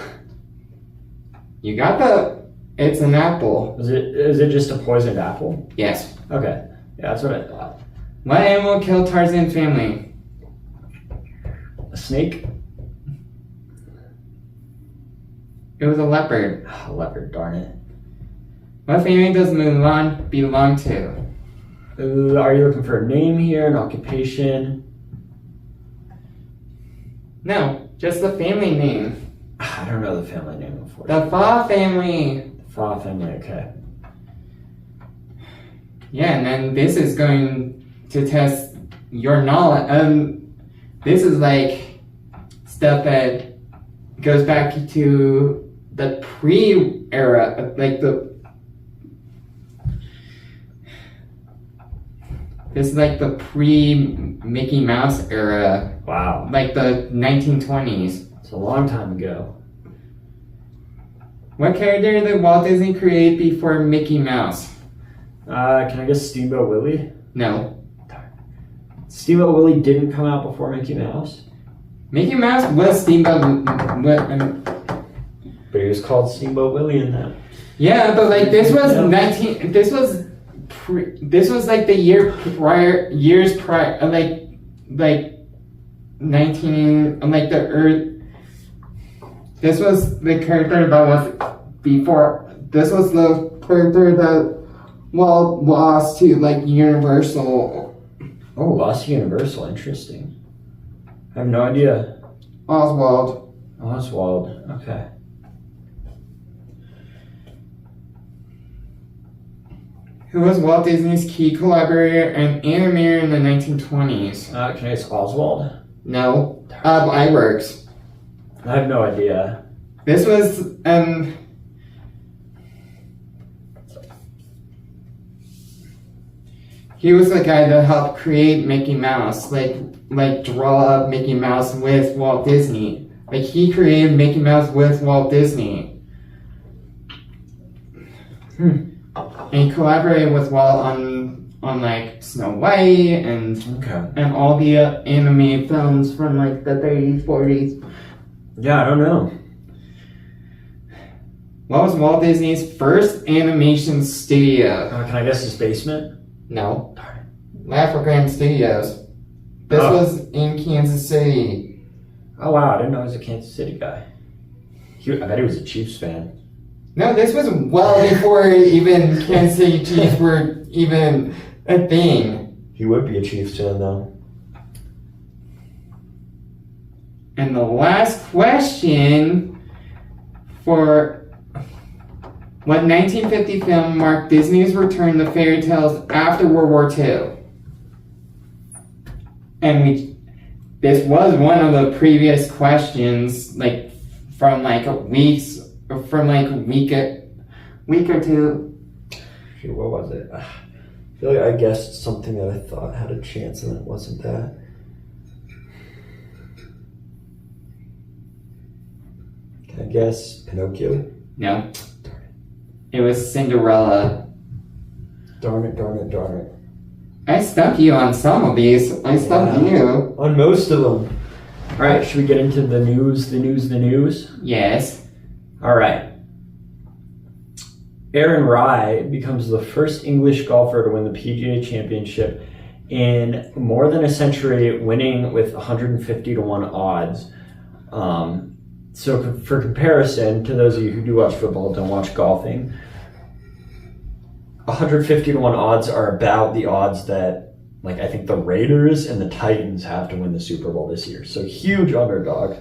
You got the. It's an apple. Is it just a poisoned apple? Yes. Okay. Yeah, that's what I thought. What animal killed Tarzan's family? A snake? It was a leopard. A leopard, darn it. What family does Mulan belong to? Are you looking for a name here, an occupation? No, just the family name. I don't know the family name, unfortunately. The Fa family. Fa family, okay. Yeah, and then this is going to test your knowledge. This is like stuff that goes back to the pre-era, like this is like the pre-Mickey Mouse era, Wow. like the 1920s. It's a long time ago. What character did Walt Disney create before Mickey Mouse? Can I guess Steamboat Willie? No. Steamboat Willie didn't come out before Mickey Mouse? Mickey Mouse was Steamboat. But he was called Steamboat Willie in that. Yeah, but like this was Yeah. This was like the years prior, like 19, like the Earth. This was the character that was before. This was the character that Walt lost to like Universal. Oh, lost to Universal, interesting. I have no idea. Oswald. Oswald, okay. Who was Walt Disney's key collaborator and animator in the 1920s? Can I guess Oswald? No. iWorks. I have no idea. This was he was the guy that helped create Mickey Mouse, like draw up Mickey Mouse with Walt Disney. Like he created Mickey Mouse with Walt Disney. And he collaborated with Walt on like Snow White and all the animated films from like the 30s, 40s. Yeah, I don't know. What was Walt Disney's first animation studio? Can I guess his basement? No. Lafayette Studios. This was in Kansas City. Oh wow, I didn't know he was a Kansas City guy. I bet he was a Chiefs fan. No, this was well before even Kansas City Chiefs were even a thing. He would be a Chiefs fan though. And the last question for what 1950 film marked Disney's return to fairy tales after World War II? And this was one of the previous questions, like from like a week or two. Shoot, what was it? I feel like I guessed something that I thought had a chance and it wasn't that. Can I guess Pinocchio? No. It was Cinderella. Darn it. I stumped you on some of these. I stumped you. On most of them. Alright, should we get into the news? Yes. Alright. Aaron Rai becomes the first English golfer to win the PGA Championship in more than a century, winning with 150 to 1 odds. So for comparison, to those of you who do watch football, don't watch golfing, 150 to 1 odds are about the odds that, like, I think the Raiders and the Titans have to win the Super Bowl this year. So huge underdog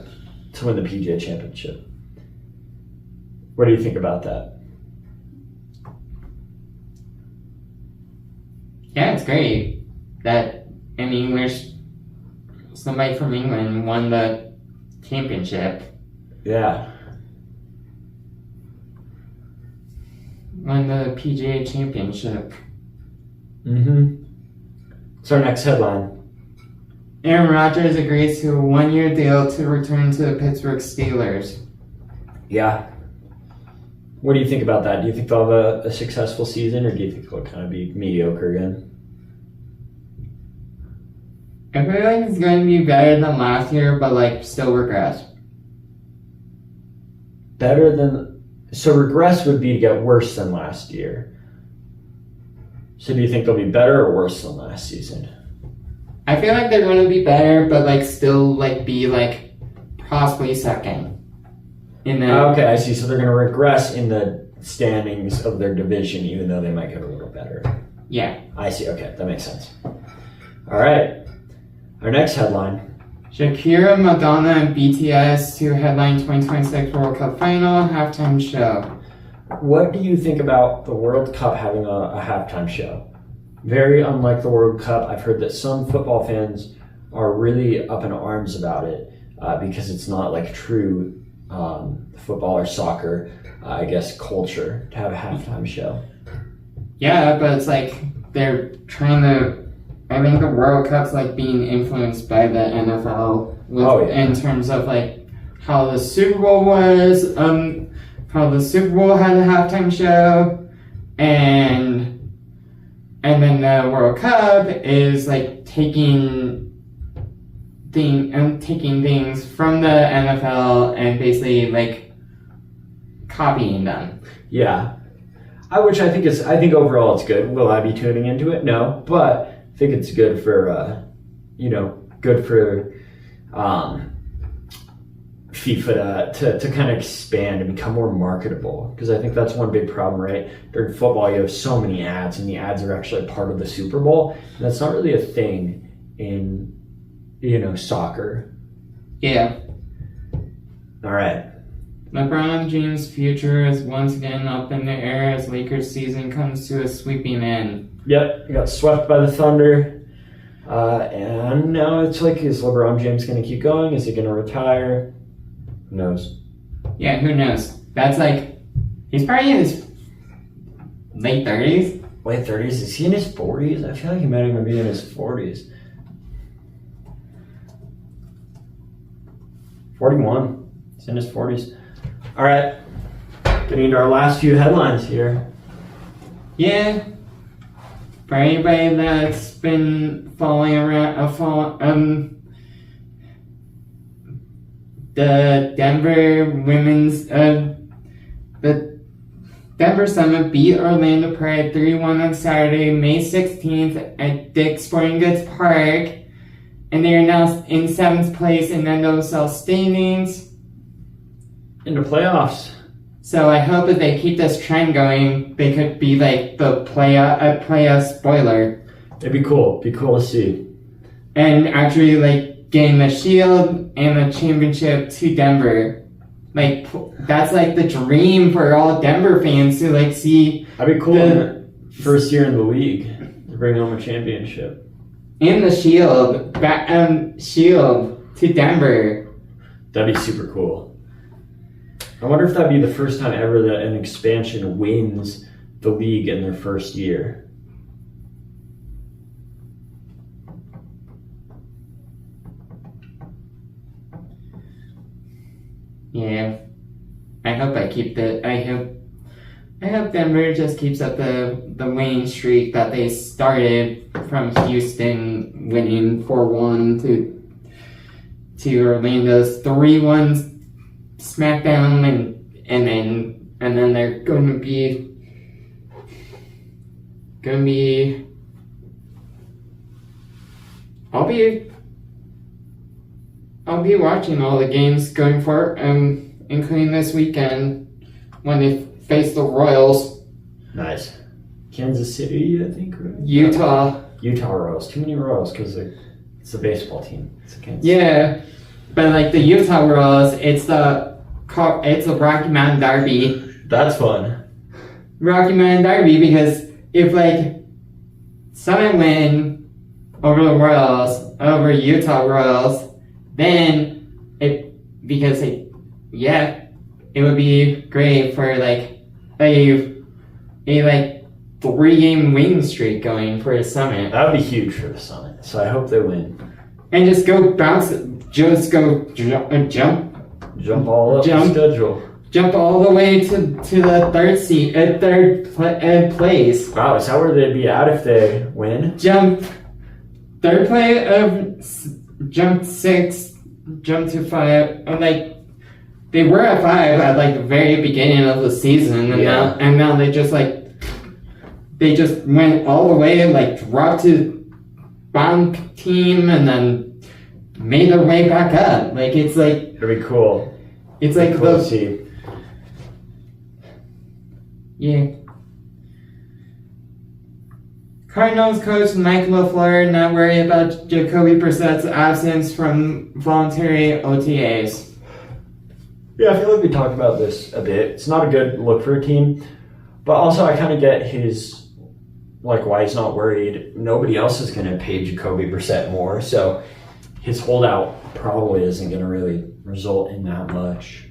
to win the PGA Championship. What do you think about that? Yeah, it's great that somebody from England won the championship. Yeah. Won the PGA championship. What's our next headline? Aaron Rodgers agrees to a 1-year deal to return to the Pittsburgh Steelers. Yeah. What do you think about that? Do you think they'll have a successful season, or do you think they'll kind of be mediocre again? I feel like it's going to be better than last year, but like still regress. Better than... So regress would be to get worse than last year. So do you think they'll be better or worse than last season? I feel like they're going to be better, but like still like be like possibly second. Okay, I see. So they're going to regress in the standings of their division, even though they might get a little better. Yeah. I see. Okay, that makes sense. All right. Our next headline. Shakira, Madonna, and BTS to headline 2026 World Cup final halftime show. What do you think about the World Cup having a halftime show? Very unlike the World Cup. I've heard that some football fans are really up in arms about it because it's not like true football or soccer, I guess, culture to have a halftime show. Yeah, but it's like they're trying to... I think the World Cup's like being influenced by the NFL in terms of like how the Super Bowl was, how the Super Bowl had a halftime show, and then the World Cup is like taking things from the NFL and basically like copying them. Yeah, I think overall it's good. Will I be tuning into it? No, but I think it's good for FIFA to kind of expand and become more marketable, because I think that's one big problem, right? During football, you have so many ads, and the ads are actually part of the Super Bowl, and that's not really a thing in soccer. Yeah. All right. LeBron James' future is once again up in the air as Lakers season comes to a sweeping end. Yep, he got swept by the Thunder, and now it's like, is LeBron James going to keep going? Is he going to retire? Who knows? Yeah, who knows? That's like, he's probably in his late 30s. Late 30s? Is he in his 40s? I feel like he might even be in his 40s. 41. He's in his 40s. All right, getting into our last few headlines here. Yeah. For anybody that's been following around, the Denver women's, the Denver Summit beat Orlando Pride 3-1 on Saturday, May 16th at Dick's Sporting Goods Park, and they are now in 7th place in NWSL standings. Into playoffs. So I hope that they keep this trend going. They could be like the playa spoiler. It'd be cool. Be cool to see. And actually like getting the shield and the championship to Denver. Like that's like the dream for all Denver fans to like see. That'd be cool. First year in the league to bring home a championship. And the shield to Denver. That'd be super cool. I wonder if that'd be the first time ever that an expansion wins the league in their first year. Yeah. I hope Denver just keeps up the winning streak that they started from Houston winning 4-1 to Orlando's 3-1 SmackDown, and then they're going to be I'll be watching all the games going forward, including this weekend when they face the Royals. Nice. Kansas City, I think. Right? Utah Royals. Too many Royals because it's a baseball team. It's a Kansas. Yeah, but like the Utah Royals, it's the Rocky Mountain Derby. That's fun. Rocky Mountain Derby, because if like Summit win over the Royals, over Utah Royals, then because it would be great for like a 3-game winning streak going for the Summit. That would be huge for the Summit. So I hope they win. And just go jump all up the schedule. Jump all the way to the third place. Wow, is that where they'd be at if they win? Jump third place jump 6, jump to 5. Like they were at 5 at like the very beginning of the season, and now they just went all the way, like dropped to bottom team, and then made their way back up. Like it's like it'd be cool. It's like cool to see. Yeah. Cardinals coach Mike LaFleur not worried about Jacoby Brissett's absence from voluntary OTAs. Yeah, I feel like we talked about this a bit. It's not a good look for a team, but also I kind of get his, like, why he's not worried. Nobody else is going to pay Jacoby Brissett more, so his holdout probably isn't going to really result in that much.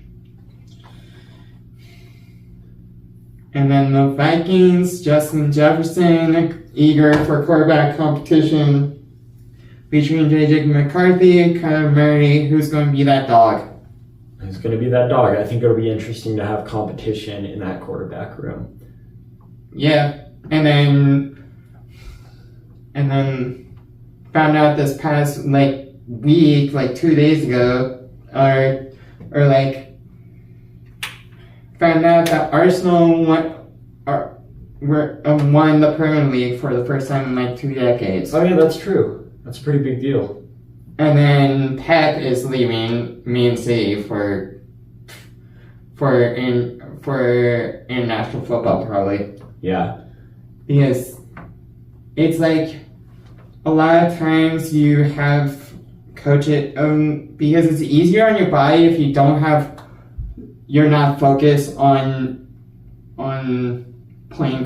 And then the Vikings, Justin Jefferson, eager for quarterback competition between J.J. McCarthy and Kyler Murray. Who's going to be that dog? Who's going to be that dog? I think it'll be interesting to have competition in that quarterback room. Yeah, and then found out this past week, 2 days ago, found out that Arsenal won the Premier League for the first time in 2 decades. Oh yeah, that's true. That's a pretty big deal. And then Pep is leaving Man City for international football probably. Yeah. Because it's like a lot of times you have coach it because it's easier on your body if you're not focused on playing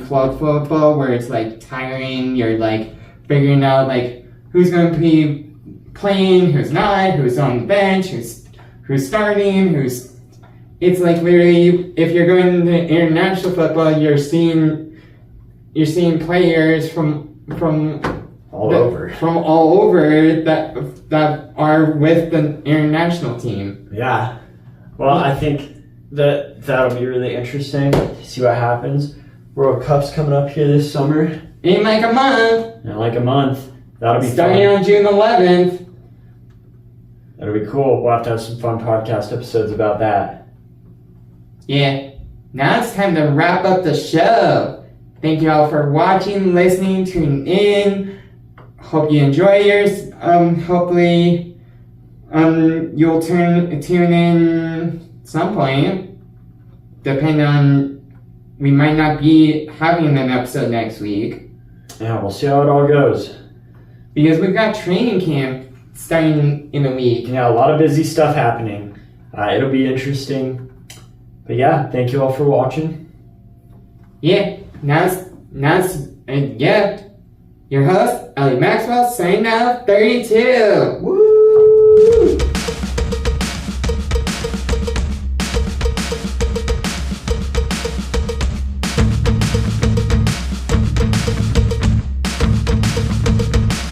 club football where it's tiring. You're figuring out who's going to be playing, who's not, who's on the bench, who's starting, it's literally if you're going to international football, you're seeing players from all over that are with the international team. Yeah. Well, I think that'll be really interesting to see what happens. World Cup's coming up here this summer. In a month. That'll be starting fun. On June 11th. That'll be cool. We'll have to have some fun podcast episodes about that. Yeah. Now it's time to wrap up the show. Thank you all for watching, listening, tuning in. Hope you enjoy yours. Hopefully, you'll tune in some point. Depending on, we might not be having an episode next week. Yeah, we'll see how it all goes. Because we've got training camp starting in a week. Yeah, a lot of busy stuff happening. It'll be interesting. But yeah, thank you all for watching. Yeah, your host, Elliott Maxwell, signing out 32. Woo!